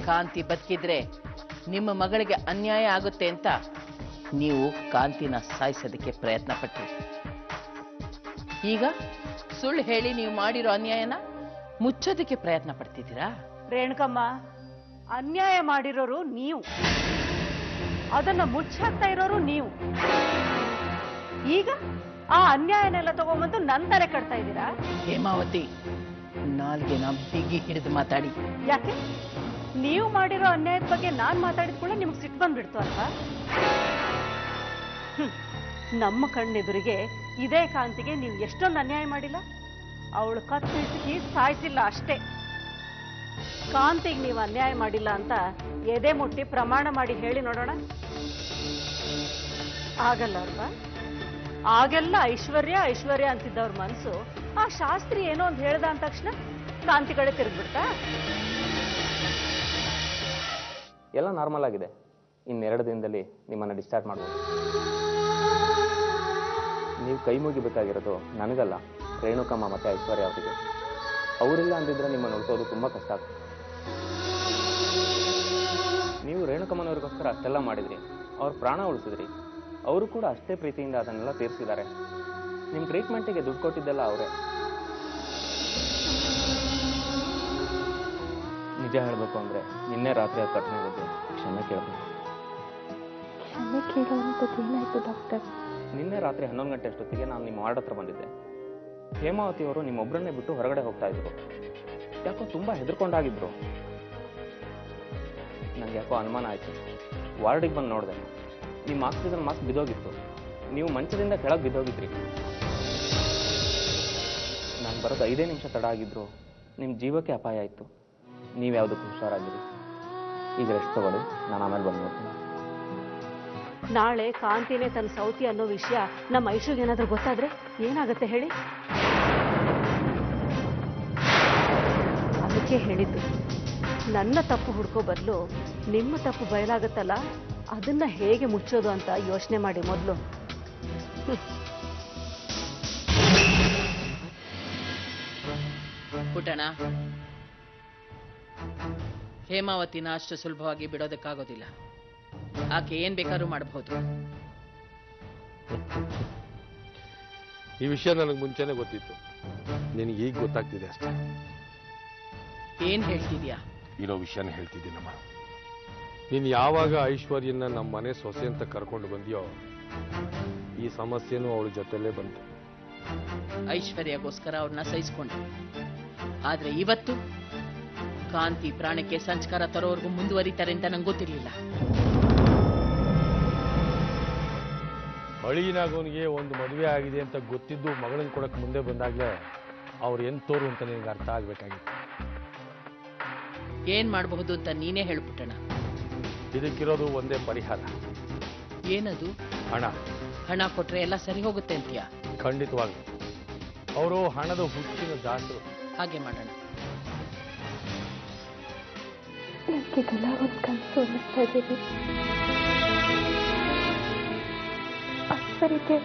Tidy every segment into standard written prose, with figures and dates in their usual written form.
ಕಾಂತಿ ಬದುಕಿದ್ರೆ ನಿಮ್ಮ ಮಗಳಿಗೆ ಅನ್ಯಾಯ ಆಗುತ್ತೆ ಅಂತ ನೀವು ಕಾಂತಿನ ಸಾಯಿಸೋದಕ್ಕೆ ಪ್ರಯತ್ನ ಪಟ್ರಿ. ಈಗ ಸುಳ್ಳು ಹೇಳಿ ನೀವು ಮಾಡಿರೋ ಅನ್ಯಾಯನ ಮುಚ್ಚೋದಕ್ಕೆ ಪ್ರಯತ್ನ ಪಡ್ತಿದ್ದೀರಾ? ರೇಣುಕಮ್ಮ, ಅನ್ಯಾಯ ಮಾಡಿರೋರು ನೀವು, ಅದನ್ನ ಮುಚ್ಚಾಕ್ತಾ ಇರೋರು ನೀವು. ಈಗ ಆ ಅನ್ಯಾಯನೆಲ್ಲ ತಗೊಂಬಂದು ನಂತರ ಕಟ್ತಾ ಇದ್ದೀರಾ? ಹೇಮಾವತಿ, ನಾಲ್ಗೆನ ಬಿಗಿ ಹಿಡಿದು ಮಾತಾಡಿ. ಯಾಕೆ? ನೀವು ಮಾಡಿರೋ ಅನ್ಯಾಯದ ಬಗ್ಗೆ ನಾನ್ ಮಾತಾಡಿದ ಕೂಡ ನಿಮ್ಗೆ ಸಿಟ್ಟು ಬಂದ್ಬಿಡ್ತು ಅಲ್ವಾ? ನಮ್ಮ ಕಣ್ಣೆದುರಿಗೆ ಇದೇ ಕಾಂತಿಗೆ ನೀವು ಎಷ್ಟೊಂದು ಅನ್ಯಾಯ ಮಾಡಿಲ್ಲ. ಅವಳು ಕತ್ತಿಸಿ ಸಾಯಿಸಿಲ್ಲ ಅಷ್ಟೇ. ಕಾಂತಿಗೆ ನೀವು ಅನ್ಯಾಯ ಮಾಡಿಲ್ಲ ಅಂತ ಎದೆ ಮುಟ್ಟಿ ಪ್ರಮಾಣ ಮಾಡಿ ಹೇಳಿ ನೋಡೋಣ. ಆಗಲ್ಲ ಅಲ್ವಾ? ಆಗೆಲ್ಲ ಐಶ್ವರ್ಯ ಐಶ್ವರ್ಯ ಅಂತಿದ್ದವ್ರ ಮನಸ್ಸು ಆ ಶಾಸ್ತ್ರಿ ಏನೋ ಒಂದು ಹೇಳ್ದ ಅಂದ ತಕ್ಷಣ ಕಾಂತಿ ಕಡೆ ತಿರುಗ್ಬಿಡ್ತಾ? ಎಲ್ಲ ನಾರ್ಮಲ್ ಆಗಿದೆ. ಇನ್ನೆರಡು ದಿನದಲ್ಲಿ ನಿಮ್ಮನ್ನು ಡಿಸ್ಚಾರ್ಜ್ ಮಾಡ್ಬೋದು. ನೀವು ಕೈ ಮುಗಿಬೇಕಾಗಿರೋದು ನನಗಲ್ಲ, ರೇಣುಕಮ್ಮ ಮತ್ತು ಐಶ್ವರ್ಯ ಅವರಿಗೆ. ಅವರಿಲ್ಲ ಅಂದಿದ್ರೆ ನಿಮ್ಮನ್ನು ಉಳಿಸೋದು ತುಂಬ ಕಷ್ಟ ಆಗ್ತದೆ. ನೀವು ರೇಣುಕಮ್ಮನವ್ರಿಗೋಸ್ಕರ ಅಷ್ಟೆಲ್ಲ ಮಾಡಿದ್ರಿ, ಅವ್ರ ಪ್ರಾಣ ಉಳಿಸಿದ್ರಿ. ಅವರು ಕೂಡ ಅಷ್ಟೇ ಪ್ರೀತಿಯಿಂದ ಅದನ್ನೆಲ್ಲ ತೀರಿಸಿದ್ದಾರೆ. ನಿಮ್ಮ ಟ್ರೀಟ್ಮೆಂಟಿಗೆ ದುಡ್ಡು ಕೊಟ್ಟಿದ್ದೆಲ್ಲ ಅವರೇ. ನಿಜ ಹೇಳಬೇಕು ಅಂದರೆ ನಿನ್ನೆ ರಾತ್ರಿ ಆ ಘಟನೆ ಬಗ್ಗೆ ಕ್ಷಮೆ ಕೇಳಬೇಕು. ಕ್ಷಮೆ ಕೇಳುವಂಥದ್ದು ಏನಾಯಿತು ಡಾಕ್ಟರ್? ನಿನ್ನೆ ರಾತ್ರಿ 11 ಗಂಟೆ ಅಷ್ಟೊತ್ತಿಗೆ ನಾನು ನಿಮ್ಮ ವಾರ್ಡ್ ಹತ್ರ ಬಂದಿದ್ದೆ. ಹೇಮಾವತಿಯವರು ನಿಮ್ಮೊಬ್ಬರನ್ನೇ ಬಿಟ್ಟು ಹೊರಗಡೆ ಹೋಗ್ತಾ ಇದ್ರು. ಯಾಕೋ ತುಂಬ ಹೆದರ್ಕೊಂಡಾಗಿದ್ರು. ನನಗೆ ಯಾಕೋ ಅನುಮಾನ ಆಯಿತು. ವಾರ್ಡಿಗೆ ಬಂದು ನೋಡಿದೆ, ನಿಮ್ಮ ಆಕ್ಸಿಜನ್ ಮಾಸ್ಕ್ ಬಿದ್ದೋಗಿತ್ತು. ನೀವು ಮಂಚದಿಂದ ಕೆಳಗೆ ಬಿದ್ದೋಗಿದ್ರಿ. ನಾನು ಬರೋದು 5 ನಿಮಿಷ ತಡ ಆಗಿದ್ರು ನಿಮ್ಮ ಜೀವಕ್ಕೆ ಅಪಾಯ ಆಯಿತು. ನೀವು ಯಾವುದಕ್ಕೂ ಹುಷಾರಾಗಿರಿ. ಈಗ ರೆಸ್ಟ್ ತಗೊಳ್ಳಿ, ನಾನು ಆಮೇಲೆ ಬಂದು ನೋಡ್ತೀನಿ. ನಾಳೆ ಕಾಂತಿನೇ ತನ್ನ ಸೌತಿ ಅನ್ನೋ ವಿಷಯ ನಮ್ಮ ಐಶುಗೆ ಏನಾದ್ರೂ ಗೊತ್ತಾದ್ರೆ ಏನಾಗುತ್ತೆ ಹೇಳಿ? ಅದಕ್ಕೆ ಹೇಳಿದ್ದು, ನನ್ನ ತಪ್ಪು ಹುಡ್ಕೋ ಬದಲು ನಿಮ್ಮ ತಪ್ಪು ಬಯಲಾಗತ್ತಲ್ಲ, ಅದನ್ನ ಹೇಗೆ ಮುಚ್ಚೋದು ಅಂತ ಯೋಚನೆ ಮಾಡಿ ಮೊದಲು. ಪುಟ್ಟಣ, ಹೇಮಾವತಿನ ಅಷ್ಟು ಸುಲಭವಾಗಿ ಬಿಡೋದಕ್ಕಾಗೋದಿಲ್ಲ. ಆಕೆ ಏನ್ ಬೇಕಾದ್ರೂ ಮಾಡಬಹುದು. ಈ ವಿಷಯ ನನಗೆ ಮುಂಚೆನೆ ಗೊತ್ತಿತ್ತು, ನಿನಗೆ ಈಗ ಗೊತ್ತಾಗ್ತಿದೆ ಅಷ್ಟೇ. ಏನ್ ಹೇಳ್ತಿದ್ಯಾ? ಇರೋ ವಿಷಯನೇ ಹೇಳ್ತಿದ್ದೀನಮ್ಮ. ನೀನು ಯಾವಾಗ ಐಶ್ವರ್ಯನ ನಮ್ಮ ಮನೆ ಸೊಸೆ ಅಂತ ಕರ್ಕೊಂಡು ಬಂದಿಯೋ, ಈ ಸಮಸ್ಯೆನೂ ಅವಳ ಜೊತೆಲೇ ಬಂತು. ಐಶ್ವರ್ಯಗೋಸ್ಕರ ಅವ್ರನ್ನ ಸಹಿಸ್ಕೊಂಡೆ. ಆದ್ರೆ ಇವತ್ತು ಕಾಂತಿ ಪ್ರಾಣಕ್ಕೆ ಸಂಸ್ಕಾರ ತರೋವರೆಗೂ ಮುಂದುವರಿತಾರೆ ಅಂತ ನಂಗೆ ಗೊತ್ತಿರಲಿಲ್ಲ. ಅಳಿನಾಗೋನಿಗೆ ಒಂದು ಮದುವೆ ಆಗಿದೆ ಅಂತ ಗೊತ್ತಿದ್ದು ಮಗಳನ್ನ ಕೊಡಕ್ಕೆ ಮುಂದೆ ಬಂದಾಗಲೇ ಅವ್ರು ಎಂತೋರು ಅಂತ ನಿನಗೆ ಅರ್ಥ ಆಗ್ಬೇಕಾಗಿತ್ತು. ಏನ್ ಮಾಡಬಹುದು ಅಂತ ನೀನೇ ಹೇಳ್ಬಿಟ್ಟಣ. ಇದಕ್ಕಿರೋದು ಒಂದೇ ಪರಿಹಾರ. ಏನದು? ಹಣ. ಹಣ ಕೊಟ್ರೆ ಎಲ್ಲ ಸರಿ ಹೋಗುತ್ತೆ ಅಂತೀಯ? ಖಂಡಿತವಾಗ್ಲು. ಅವರು ಹಣದ ಹುಚ್ಚಿನ ದಾಸರು. ಹಾಗೆ ಮಾಡೋಣ. ನನಗೆಲ್ಲ ಒಂದು ಕನಸು ಅನ್ನಿಸ್ತಾ ಇದ್ದೀವಿ. ಐಶ್ವರ್ಯಕ್ಕೆ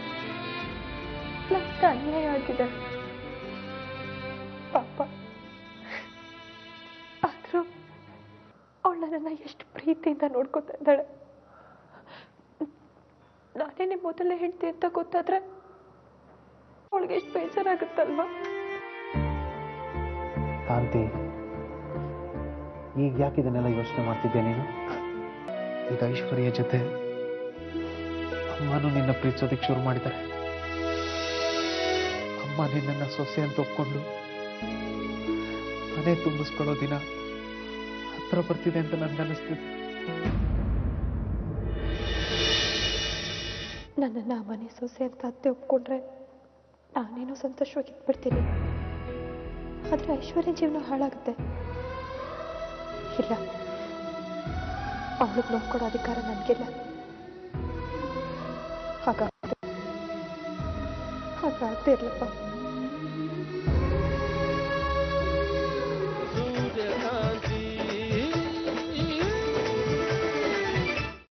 ಅನ್ಯಾಯ ಆಗಿದೆ ಪಾಪ. ಆದ್ರೂ ಅವಳು ನನ್ನನ್ನು ಎಷ್ಟು ಪ್ರೀತಿಯಿಂದ ನೋಡ್ಕೊತಾ ಇದ್ದಾಳೆ. ನಾನೇ ನಿಮ್ಮ ಮೊದಲೇ ಹೇಳ್ತೀನಿ ಅಂತ ಗೊತ್ತಾದ್ರೆ ಅವಳಿಗೆ ಎಷ್ಟು ಬೇಜಾರಾಗುತ್ತಲ್ವಾ? ಕಾಂತಿ, ಈಗ ಯಾಕೆ ಇದನ್ನೆಲ್ಲ ಯೋಚನೆ ಮಾಡ್ತಿದ್ದೆ ನೀನು? ಈಗ ಐಶ್ವರ್ಯ ಜೊತೆ ಅಮ್ಮನೂ ನಿನ್ನ ಪ್ರೀತಿಸೋದಕ್ಕೆ ಶುರು ಮಾಡಿದ್ದಾರೆ. ಅಮ್ಮ ನಿನ್ನನ್ನು ಸೊಸೆ ಅಂತ ಒಪ್ಕೊಂಡು ಮನೆ ತುಂಬಿಸ್ಕೊಳ್ಳೋ ದಿನ ಹತ್ರ ಬರ್ತಿದೆ ಅಂತ ನನ್ಗನ್ನಿಸ್ತಿದೆ. ನನ್ನನ್ನು ಆ ಮನೆ ಸೊಸೆ ಅಂತ ಅತ್ತೆ ಒಪ್ಕೊಂಡ್ರೆ ನಾನೇನೋ ಸಂತೋಷವಾಗಿದ್ಬಿಡ್ತೀನಿ. ಆದರೆ ಐಶ್ವರ್ಯ ಜೀವನ ಹಾಳಾಗುತ್ತೆ. ಇಲ್ಲ, ಅವಳಿಗೆ ನೋಡ್ಕೊಡೋ ಅಧಿಕಾರ ನನಗಿಲ್ಲ. ಹಾಗಾಗದೇ ಇರ್ಲಪ್ಪ.